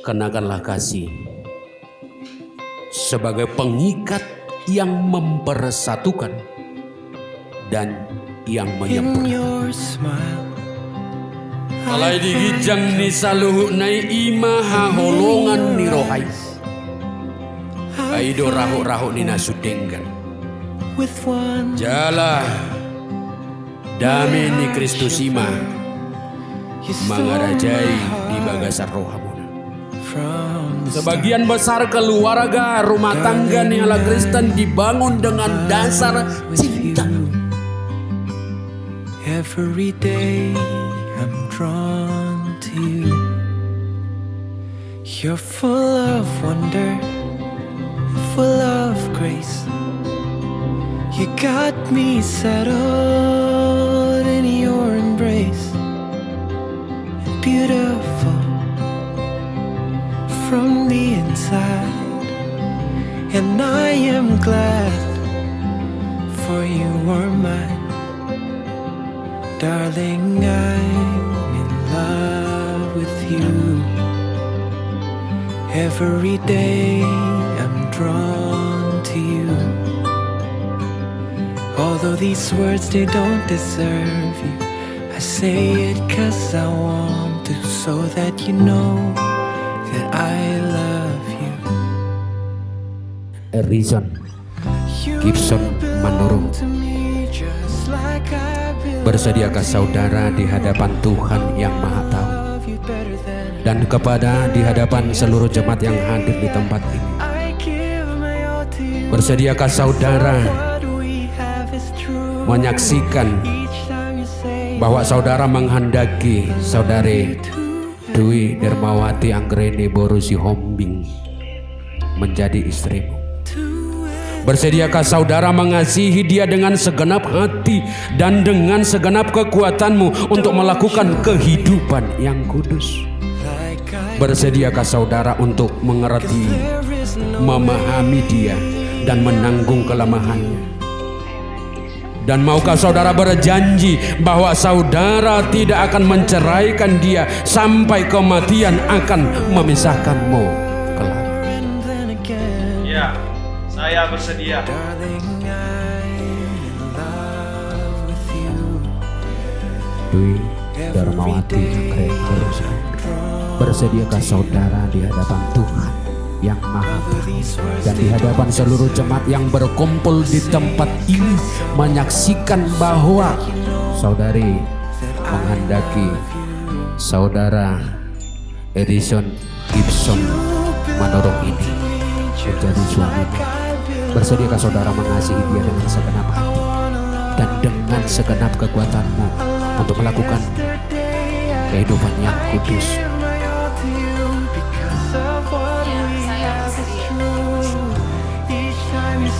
Kenakanlah kasih sebagai pengikat yang mempersatukan dan yang menyempurnakan. Alai digijang ni saluhu nai ima haholongan ni rohai. Aido rahu-rahu ni nasudenggan. Jala dami ni Kristus ima mengarajai di bagasar rohamu. Sebagian besar keluarga rumah tangga ni ala Kristen dibangun dengan dasar cinta. Every day I'm drawn to you. You're full of wonder, full of grace. You got me settled in your embrace. Beautiful from the inside, and I am glad, for you are mine. Darling, I'm in love with you. Every day I'm drawn to you. Although these words, they don't deserve you, I say it 'cause I want to, so that you know that I love you. Edison Gibson Manurung. Bersediakah saudara di hadapan Tuhan yang Maha Tahu dan kepada di hadapan seluruh jemaat yang hadir di tempat ini? Bersediakah saudara menyaksikan bahwa saudara menghendaki saudari Dwi Dermawati Anggreni Borusi Hombing menjadi istrimu? Bersediakah saudara mengasihi dia dengan segenap hati dan dengan segenap kekuatanmu untuk melakukan kehidupan yang kudus? Bersediakah saudara untuk mengerti, memahami dia dan menanggung kelemahannya? Dan maukah saudara berjanji bahwa saudara tidak akan menceraikan dia sampai kematian akan memisahkanmu kelak? Ya, saya bersedia. Dwi Darmawati Anggreni Borusi, bersediakah saudara di hadapan Tuhan yang Maha Tahu dan di hadapan seluruh jemaat yang berkumpul di tempat ini menyaksikan bahwa saudari menghendaki saudara Edison Gibson Manurung ini menjadi suamimu? Bersediakah saudara mengasihi dia dengan segenap hati dan dengan segenap kekuatanmu untuk melakukan kehidupan yang kudus?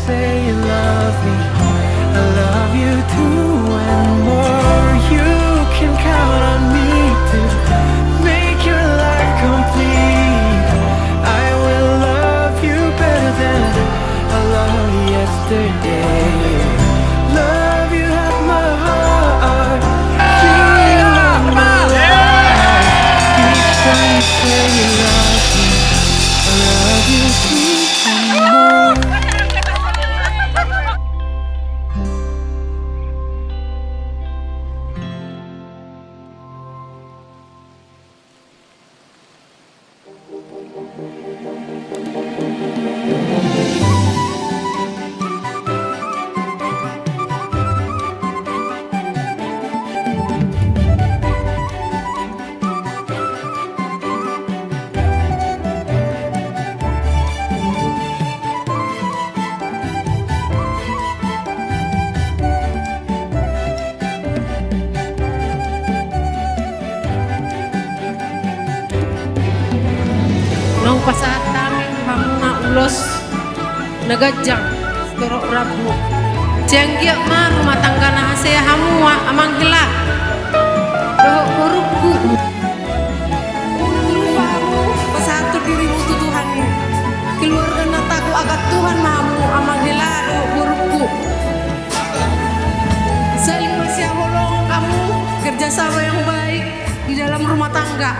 Say you love me, I love you too, and more. You can count on me to make your life complete. I will love you better than I loved yesterday. Love you at my heart, feel you in my life. Each time you say you love me, I love you too, and more. Nong pasatang hamna ulos nagajang torok rabu janggia ma rumah tangga na saya hamua amang hila doh burukku lupamu pasatu dirimu tu Tuhan keluarga nataku agat Tuhan mahamu amang hila doh burukku saling masih holong kamu kerjasama yang baik di dalam rumah tangga.